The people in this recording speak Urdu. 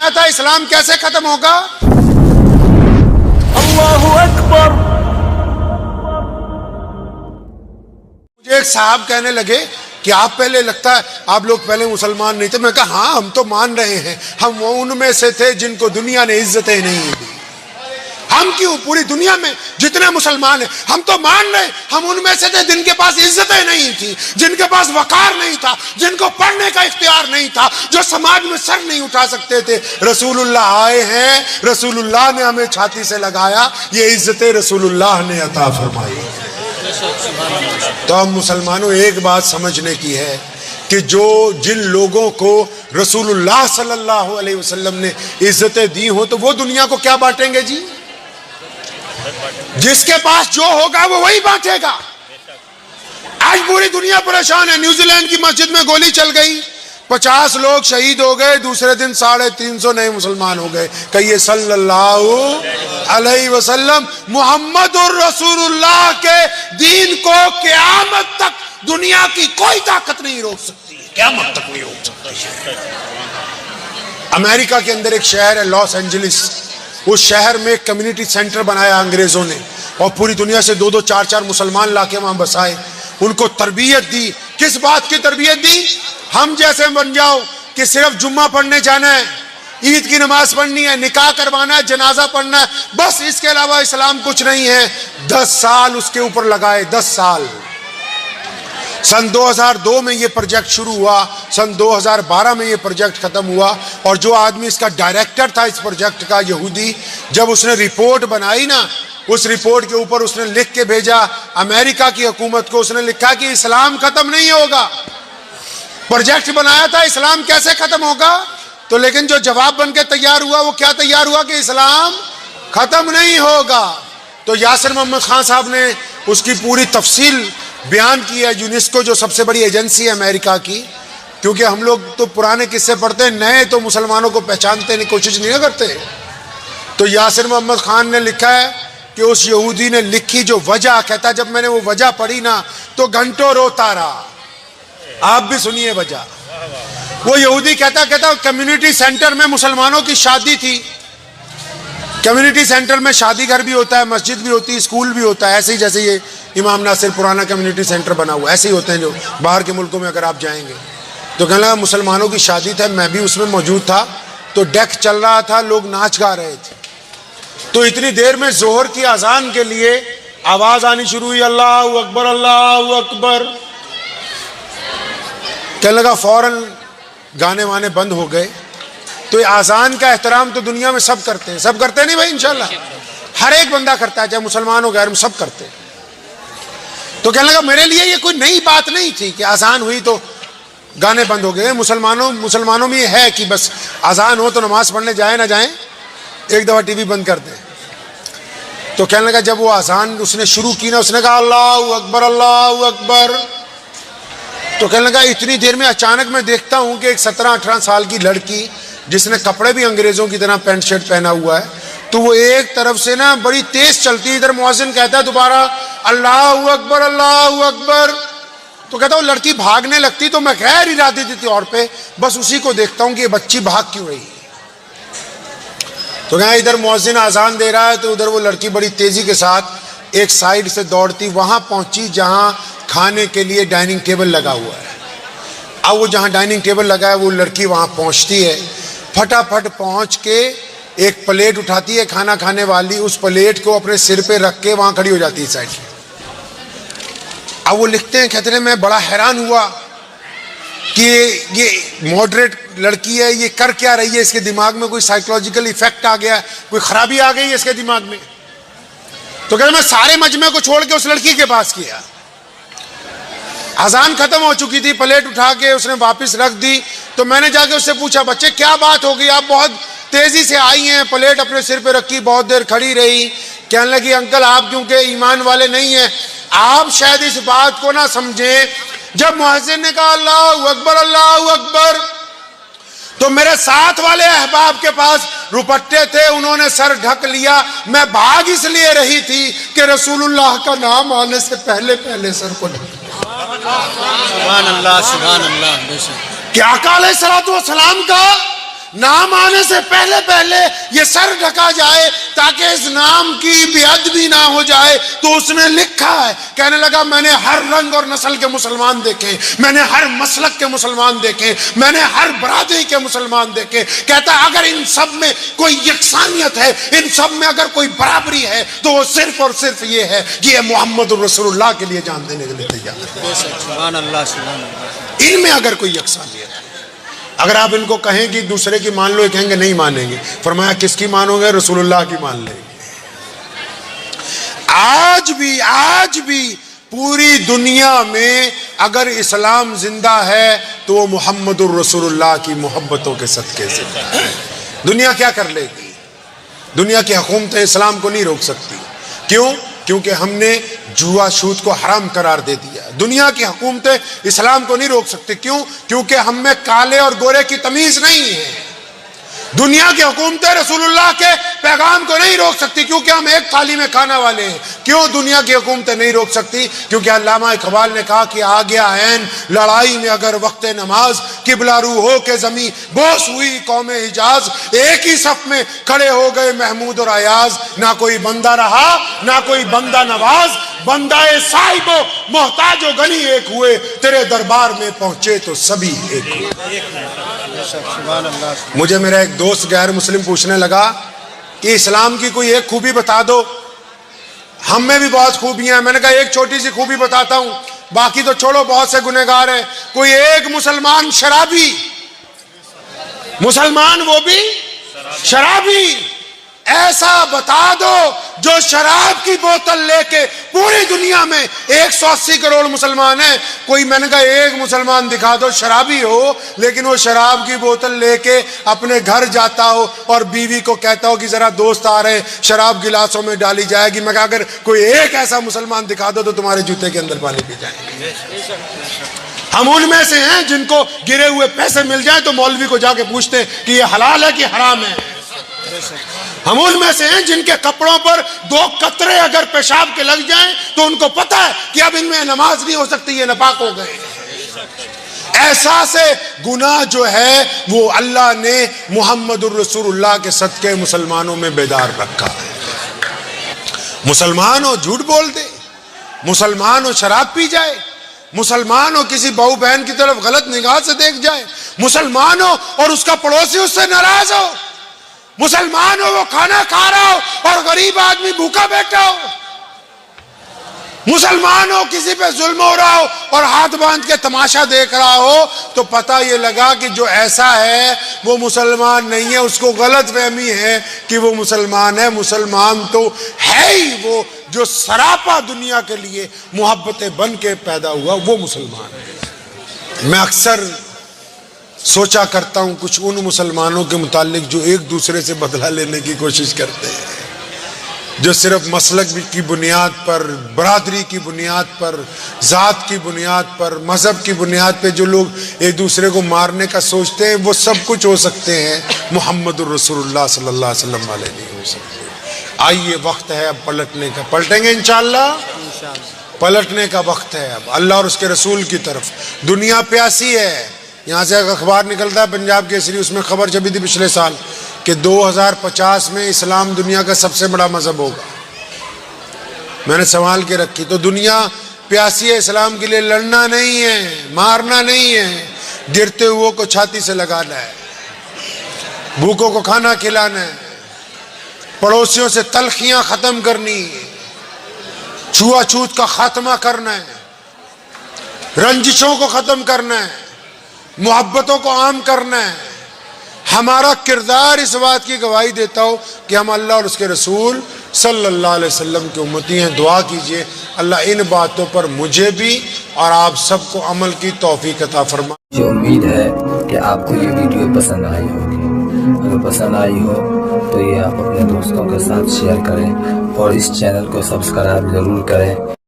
تھا اسلام کیسے ختم ہوگا؟ اللہ اکبر. مجھے ایک صاحب کہنے لگے کہ آپ پہلے لگتا ہے آپ لوگ پہلے مسلمان نہیں تھے. میں کہا ہاں ہم تو مان رہے ہیں, ہم وہ ان میں سے تھے جن کو دنیا نے عزتیں نہیں دی. ہم کیوں, پوری دنیا میں جتنے مسلمان ہیں ہم تو مان رہے, ہم ان میں سے تھے جن کے پاس عزتیں نہیں تھی, جن کے پاس وقار نہیں تھا, جن کو پڑھنے کا اختیار نہیں تھا, جو سماج میں سر نہیں اٹھا سکتے تھے. رسول اللہ آئے ہیں, رسول اللہ نے ہمیں چھاتی سے لگایا, یہ عزتیں رسول اللہ نے عطا فرمائی. تو ہم مسلمانوں ایک بات سمجھنے کی ہے کہ جن لوگوں کو رسول اللہ صلی اللہ علیہ وسلم نے عزتیں دی ہوں تو وہ دنیا کو کیا بانٹیں گے جی؟ جس کے پاس جو ہوگا وہ وہی بانٹے گا. آج پوری دنیا پریشان ہے. نیوزی لینڈ کی مسجد میں گولی چل گئی, 50 لوگ شہید ہو گئے, دوسرے دن 350 نئے مسلمان ہو گئے. کہیے صلی اللہ علیہ وسلم. محمد الرسول اللہ کے دین کو قیامت تک دنیا کی کوئی طاقت نہیں روک سکتی, قیامت تک نہیں روک سکتی. امریکہ کے اندر ایک شہر ہے لاس اینجلس, اس شہر میں ایک کمیونٹی سینٹر بنایا انگریزوں نے, اور پوری دنیا سے 2-2, 4-4 مسلمان لا کے وہاں بسائے. ان کو تربیت دی. کس بات کی تربیت دی؟ ہم جیسے بن جاؤ کہ صرف جمعہ پڑھنے جانا ہے, عید کی نماز پڑھنی ہے, نکاح کروانا ہے, جنازہ پڑھنا ہے, بس اس کے علاوہ اسلام کچھ نہیں ہے. 10 سال اس کے اوپر لگائے, 10 سال. سن 2002 میں یہ پروجیکٹ شروع ہوا, سن 2012 میں یہ پروجیکٹ ختم ہوا. اور جو آدمی اس کا ڈائریکٹر تھا اس پروجیکٹ کا, یہودی, جب اس نے رپورٹ بنائی نا, اس رپورٹ کے اوپر اس نے لکھ کے بھیجا امریکہ کی حکومت کو. اس نے لکھا کہ اسلام ختم نہیں ہوگا. پروجیکٹ بنایا تھا اسلام کیسے ختم ہوگا, تو لیکن جو جواب بن کے تیار ہوا وہ کیا تیار ہوا کہ اسلام ختم نہیں ہوگا. تو یاسر محمد خان صاحب نے اس کی پوری تفصیل بیان کی ہے. یونیسکو جو سب سے بڑی ایجنسی ہے امریکہ کی, کیونکہ ہم لوگ تو پرانے قصے پڑھتے ہیں, نئے تو مسلمانوں کو پہچانتے نہیں, کوشش نہیں کرتے. تو یاسر محمد خان نے لکھا ہے کہ اس یہودی نے لکھی جو وجہ, کہتا جب میں نے وہ وجہ پڑھی نا تو گھنٹوں روتا رہا. آپ بھی سنیے وجہ. وہ یہودی کہتا کمیونٹی سینٹر میں مسلمانوں کی شادی تھی. کمیونٹی سینٹر میں شادی گھر بھی ہوتا ہے, مسجد بھی ہوتی ہے, اسکول بھی ہوتا ہے, ایسے ہی جیسے یہ امام ناصر پرانا کمیونٹی سینٹر بنا ہوا, ایسے ہی ہوتے ہیں جو باہر کے ملکوں میں اگر آپ جائیں گے. تو کہنے لگا مسلمانوں کی شادی تھا, میں بھی اس میں موجود تھا, تو ڈیک چل رہا تھا, لوگ ناچ گا رہے تھے. تو اتنی دیر میں ظہر کی اذان کے لیے آواز آنی شروع ہوئی, اللہ اکبر اللہ اکبر. کہنے لگا فوراً گانے وانے بند ہو گئے. تو یہ اذان کا احترام تو دنیا میں سب کرتے ہیں, سب کرتے ہیں نہیں بھائی, انشاءاللہ ہر ایک بندہ کرتا ہے, چاہے مسلمان ہو غیر, سب کرتے ہیں. تو کہنے لگا میرے لیے یہ کوئی نئی بات نہیں تھی کہ اذان ہوئی تو گانے بند ہو گئے. مسلمانوں میں یہ ہے کہ بس اذان ہو تو نماز پڑھنے جائیں نہ جائیں, ایک دفعہ ٹی وی بند کر دیں. تو کہنے لگا جب وہ اذان اس نے شروع کی نا, اس نے کہا اللہ اکبر اللہ اکبر. تو کہنے لگا اتنی دیر میں اچانک میں دیکھتا ہوں کہ ایک 17-18 سال کی لڑکی جس نے کپڑے بھی انگریزوں کی طرح پینٹ شرٹ پہنا ہوا ہے, تو وہ ایک طرف سے نا بڑی تیز چلتی ہے, ادھر مؤذن کہتا ہے دوبارہ اللہ اکبر اللہ اکبر. تو کہتا وہ لڑکی بھاگنے لگتی, تو میں غیر ارادی تھی طور پہ بس اسی کو دیکھتا ہوں کہ یہ بچی بھاگ کیوں رہی. تو کہا ادھر مؤذن اذان دے رہا ہے, تو ادھر وہ لڑکی بڑی تیزی کے ساتھ ایک سائیڈ سے دوڑتی وہاں پہنچی جہاں کھانے کے لیے ڈائننگ ٹیبل لگا ہوا ہے. اب وہ جہاں ڈائننگ ٹیبل لگا ہے وہ لڑکی وہاں پہنچتی ہے, پھٹافٹ پہنچ کے ایک پلیٹ اٹھاتی ہے کھانا کھانے والی, اس پلیٹ کو اپنے سر پہ رکھ کے وہاں کھڑی ہو جاتی ہے سائڈ. اب وہ لکھتے ہیں, کہتے ہیں میں بڑا حیران ہوا کہ یہ ماڈریٹ لڑکی ہے, یہ کر کیا رہی ہے, اس کے دماغ میں کوئی سائیکولوجیکل ایفیکٹ آ گیا, کوئی خرابی آ گئی ہے اس کے دماغ میں. تو کہتے ہیں میں سارے مجمع کو چھوڑ کے اس لڑکی کے پاس کیا. اذان ختم ہو چکی تھی, پلیٹ اٹھا کے اس نے واپس رکھ دی. تو میں نے جا کے اس سے پوچھا بچے کیا بات ہو گئی, آپ بہت تیزی سے آئی ہیں, پلیٹ اپنے سر پہ رکھی, بہت دیر کھڑی رہی. کہنے لگی انکل آپ کیونکہ ایمان والے نہیں ہیں, آپ شاید اس بات کو نہ سمجھیں, جب مؤذن نے کہا اللہ اکبر تو میرے ساتھ والے احباب کے پاس روپٹے تھے, انہوں نے سر ڈھک لیا. میں بھاگ اس لیے رہی تھی کہ رسول اللہ کا نام آنے سے پہلے سر کو ڈھک. سبحان اللہ سبحان اللہ. کہ آقا علیہ الصلوۃ والسلام کا نام آنے سے پہلے پہلے یہ سر ڈھکا جائے تاکہ اس نام کی بے ادبی نہ ہو جائے. تو اس نے لکھا ہے, کہنے لگا میں نے ہر رنگ اور نسل کے مسلمان دیکھے, میں نے ہر مسلک کے مسلمان دیکھے, میں نے ہر برادری کے مسلمان دیکھے. کہتا ہے اگر ان سب میں کوئی یکسانیت ہے, ان سب میں اگر کوئی برابری ہے, تو وہ صرف اور صرف یہ ہے کہ یہ محمد رسول اللہ کے لیے جان دینے کے لیے تیار ہے. سبحان اللہ سبحان اللہ. ان میں اگر کوئی یکسانیت ہے, اگر آپ ان کو کہیں کہ دوسرے کی مان لو, یہ کہیں گے نہیں مانیں گے. فرمایا کس کی مانو گے؟ رسول اللہ کی مان لیں گے. آج بھی پوری دنیا میں اگر اسلام زندہ ہے تو وہ محمد الرسول اللہ کی محبتوں کے صدقے زندہ ہے. دنیا کیا کر لے گی؟ دنیا کی حکومتیں اسلام کو نہیں روک سکتی. کیوں؟ کیونکہ ہم نے جوا سود کو حرام قرار دے دیا. دنیا کی حکومتیں اسلام کو نہیں روک سکتی. کیوں؟ کیونکہ ہم میں کالے اور گورے کی تمیز نہیں ہے. دنیا کی حکومتیں رسول اللہ کے پیغام کو نہیں روک سکتی کیونکہ ہم ایک تھالی میں کھانا والے ہیں. کیوں دنیا کی حکومتیں نہیں روک سکتی؟ کیونکہ علامہ اقبال نے کہا کہ آ گیا عین لڑائی میں اگر وقت نماز, قبلہ رو ہو کے زمین بوس ہوئی قوم حجاز. ایک ہی صف میں کھڑے ہو گئے محمود اور ایاز, نہ کوئی بندہ رہا نہ کوئی بندہ نواز. بندہ صاحب و محتاج و غنی ایک ہوئے, تیرے دربار میں پہنچے تو سبھی ایک ہوئے. مجھے میرا ایک دوست غیر مسلم پوچھنے لگا کہ اسلام کی کوئی ایک خوبی بتا دو. ہم میں بھی بہت خوبیاں ہیں. میں نے کہا ایک چھوٹی سی خوبی بتاتا ہوں, باقی تو چھوڑو, بہت سے گنہگار ہیں. کوئی ایک مسلمان شرابی, مسلمان وہ بھی شرابی ایسا بتا دو جو شراب کی بوتل لے کے پوری دنیا میں 180 کروڑ مسلمان ہیں. کوئی میں نے کہا ایک مسلمان دکھا دو شرابی ہو لیکن وہ شراب کی بوتل لے کے اپنے گھر جاتا ہو اور بیوی کو کہتا ہو کہ ذرا دوست آ رہے, شراب گلاسوں میں ڈالی جائے گی. میں کہا اگر کوئی ایک ایسا مسلمان دکھا دو تو تمہارے جوتے کے اندر پانی پی جائیں گے. ہم ان میں سے ہیں جن کو گرے ہوئے پیسے مل جائیں تو مولوی کو جا کے پوچھتے ہیں کہ یہ حلال ہے کہ حرام ہے. ہم ان میں سے ہیں جن کے کپڑوں پر 2 قطرے اگر پیشاب کے لگ جائیں تو ان کو پتہ ہے کہ اب ان میں نماز نہیں ہو سکتی, یہ ناپاک ہو گئے. احساس گناہ جو ہے وہ اللہ نے محمد الرسول اللہ کے صدقے مسلمانوں میں بیدار رکھا ہے. مسلمان ہو جھوٹ بول دے, مسلمان ہو شراب پی جائے, مسلمان ہو کسی بہو بہن کی طرف غلط نگاہ سے دیکھ جائے, مسلمان ہو اور اس کا پڑوسی اس سے ناراض ہو, مسلمان ہو وہ کھانا کھا رہا ہو اور غریب آدمی بھوکا بیٹھا ہو, مسلمان ہو کسی پہ ظلم ہو رہا ہو اور ہاتھ باندھ کے تماشا دیکھ رہا ہو, تو پتہ یہ لگا کہ جو ایسا ہے وہ مسلمان نہیں ہے. اس کو غلط فہمی ہے کہ وہ مسلمان ہے. مسلمان تو ہے ہی وہ جو سراپا دنیا کے لیے محبتیں بن کے پیدا ہوا, وہ مسلمان ہے. میں اکثر سوچا کرتا ہوں کچھ ان مسلمانوں کے متعلق جو ایک دوسرے سے بدلہ لینے کی کوشش کرتے ہیں, جو صرف مسلک کی بنیاد پر, برادری کی بنیاد پر, ذات کی بنیاد پر, مذہب کی بنیاد پہ جو لوگ ایک دوسرے کو مارنے کا سوچتے ہیں, وہ سب کچھ ہو سکتے ہیں, محمد الرسول اللہ صلی اللہ علیہ وسلم والے نہیں ہو سکتے. آئیے وقت ہے اب پلٹنے کا, پلٹیں گے انشاءاللہ, پلٹنے کا وقت ہے اب اللہ اور اس کے رسول کی طرف. دنیا پیاسی ہے. یہاں سے ایک اخبار نکلتا ہے پنجاب کیسری, اس میں خبر چھپی تھی پچھلے سال کہ 2050 میں اسلام دنیا کا سب سے بڑا مذہب ہوگا. میں نے سوال کے رکھی تو دنیا پیاسی ہے, اسلام کے لیے لڑنا نہیں ہے, مارنا نہیں ہے, گرتے ہوئے کو چھاتی سے لگانا ہے, بھوکوں کو کھانا کھلانا ہے, پڑوسیوں سے تلخیاں ختم کرنی ہے, چھوا چھوت کا خاتمہ کرنا ہے, رنجشوں کو ختم کرنا ہے, محبتوں کو عام کرنا ہے. ہمارا کردار اس بات کی گواہی دیتا ہو کہ ہم اللہ اور اس کے رسول صلی اللہ علیہ وسلم کی امتی ہیں. دعا کیجئے اللہ ان باتوں پر مجھے بھی اور آپ سب کو عمل کی توفیق عطا فرمائے. مجھے امید ہے کہ آپ کو یہ ویڈیو پسند آئی ہوگی. اگر پسند آئی ہو تو یہ آپ اپنے دوستوں کے ساتھ شیئر کریں اور اس چینل کو سبسکرائب ضرور کریں.